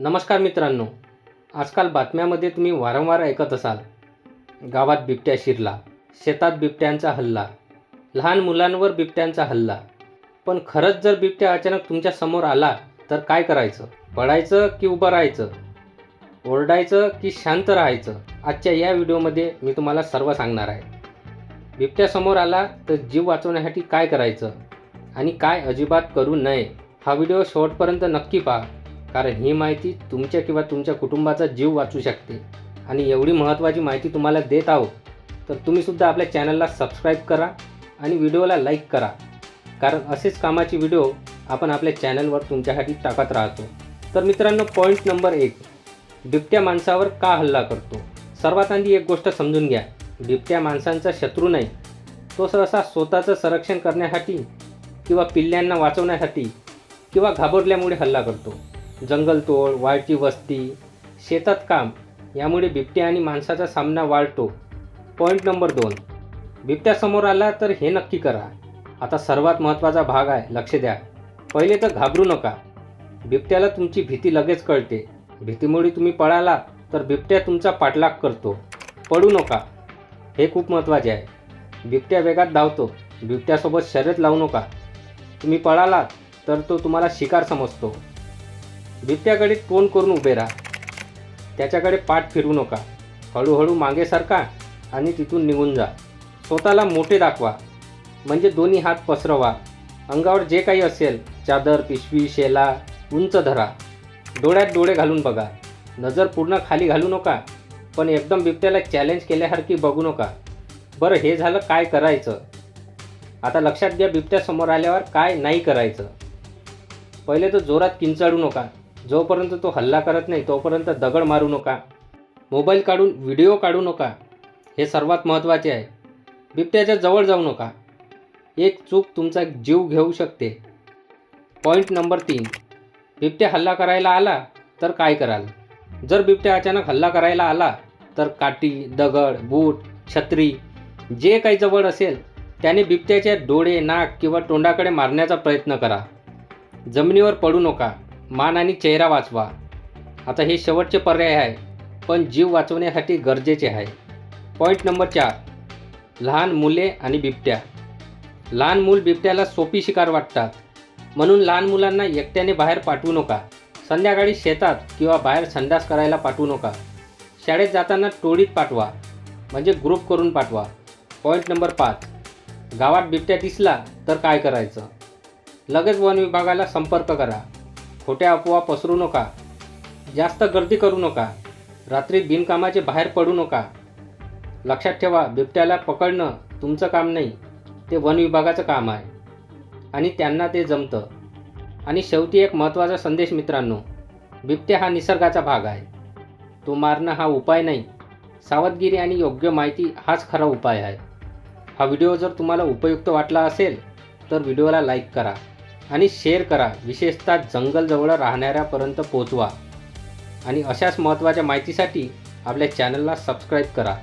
नमस्कार मित्रांनो, आजकाल बातम्यामध्ये तुम्ही वारंवार ऐकत असाल, गावात बिबट्या शिरला, शेतात बिबट्यांचा हल्ला, लहान मुलांवर बिबट्यांचा हल्ला. पण खरंच जर बिबट्या अचानक तुमच्या समोर आला तर काय करायचं? पळायचं की उभं राहायचं? ओरडायचं की शांत राहायचं? आजच्या या व्हिडिओमध्ये मी तुम्हाला सर्व सांगणार आहे. बिबट्या समोर आला तर जीव वाचवण्यासाठी काय करायचं आणि काय अजिबात करू नये. हा व्हिडिओ शेवटपर्यंत नक्की पहा, कारण ही माहिती तुमच्या किंवा तुमच्या कुटुंबाचा जीव वाचू शकते. आणि एवढी महत्त्वाची माहिती तुम्हाला देत आहोत तर तुम्हीसुद्धा आपल्या चॅनलला सबस्क्राईब करा आणि व्हिडिओला लाईक करा, कारण असेच कामाचे व्हिडिओ आपण आपल्या चॅनलवर तुमच्यासाठी टाकत राहतो. तर मित्रांनो, पॉईंट नंबर 1, बिबट्या माणसावर का हल्ला करतो? सर्वात आधी एक गोष्ट समजून घ्या, बिबट्या माणसांचा शत्रू नाही. तो सहसा स्वतःचं संरक्षण करण्यासाठी किंवा पिल्ल्यांना वाचवण्यासाठी किंवा घाबरल्यामुळे हल्ला करतो. जंगलतोड, वाळती वस्ती, शेतात काम यामुळे बिबट्या आणि माणसाचा सामना वाढतो. पॉईंट नंबर 2, बिबट्या समोर आला तर हे नक्की करा. आता सर्वात महत्त्वाचा भाग आहे, लक्ष द्या. पहिले तर घाबरू नका. बिबट्याला तुमची भीती लगेच कळते. भीतीमुळे तुम्ही पळाला तर बिबट्या तुमचा पाठलाग करतो. पळू नका, हे खूप महत्त्वाचे आहे. बिबट्या वेगात धावतो. बिबट्यासोबत शर्यत लावू नका. तुम्ही पळाला तर तो तुम्हाला शिकार समजतो. बिबट्याकडे तोंड करून उभे राहा. त्याच्याकडे पाठ फिरवू नका. हळूहळू मागे सरका आणि तिथून निघून जा. स्वतःला मोठे दाखवा, म्हणजे दोन्ही हात पसरवा. अंगावर जे काही असेल, चादर, पिशवी, शेला, उंच धरा. डोळ्यात डोळे घालून बघा. नजर पूर्ण खाली घालू नका, पण एकदम बिबट्याला चॅलेंज केल्यासारखी बघू नका. बरं, हे झालं काय करायचं. आता लक्षात घ्या, बिबट्या समोर आल्यावर काय नाही करायचं. पहिले तर जोरात किंचाळू नका. जोपर्यंत तो हल्ला करत नाही तोपर्यंत दगड मारू नका. मोबाईल काढून व्हिडिओ काढू नका. हे सर्वात महत्त्वाचे आहे. बिबट्याच्या जवळ जाऊ नका. एक चूक तुमचा जीव घेऊ शकते. पॉईंट नंबर 3, बिबट्या हल्ला करायला आला तर काय कराल? जर बिबट्या अचानक हल्ला करायला आला तर काठी, दगड, बूट, छत्री जे काही जवळ असेल त्याने बिबट्याचे डोळे, नाक किंवा तोंडाकडे मारण्याचा प्रयत्न करा. जमिनीवर पडू नका. मान आणि चेहरा वाचवा. आता हे शेवटचे पर्याय आहे, पण जीव वाचवण्यासाठी गरजेचे आहे. पॉईंट नंबर 4, लहान मुले आणि बिबट्या. लहान मूल बिबट्याला सोपी शिकार वाटतात, म्हणून लहान मुलांना एकट्याने बाहेर पाठवू नका. संध्याकाळी शेतात किंवा बाहेर संडास करायला पाठवू नका. शाळेत जाताना टोळीत पाठवा, म्हणजे ग्रुप करून पाठवा. पॉईंट नंबर 5, गावात बिबट्या दिसला तर काय करायचं? लगेच वन विभागाला संपर्क करा. खोट्या अफवा पसरू नका. जास्त गर्दी करू नका. रात्री बिनकामाचे बाहेर पडू नका. लक्षात ठेवा, बिबट्याला पकडणं तुमचं काम नाही, ते वन विभागाचं काम आहे आणि त्यांना ते जमतं. आणि शेवटी एक महत्त्वाचा संदेश मित्रांनो, बिबट्या हा निसर्गाचा भाग आहे. तो मारणं हा उपाय नाही. सावधगिरी आणि योग्य माहिती हाच खरा उपाय आहे. हा व्हिडिओ जर तुम्हाला उपयुक्त वाटला असेल तर व्हिडिओला लाईक करा आणि शेअर करा. विशेषतः जंगलजवळ राहणाऱ्यापर्यंत पोहोचवा. आणि अशाच महत्त्वाच्या माहितीसाठी आपल्या चॅनलला सबस्क्राईब करा.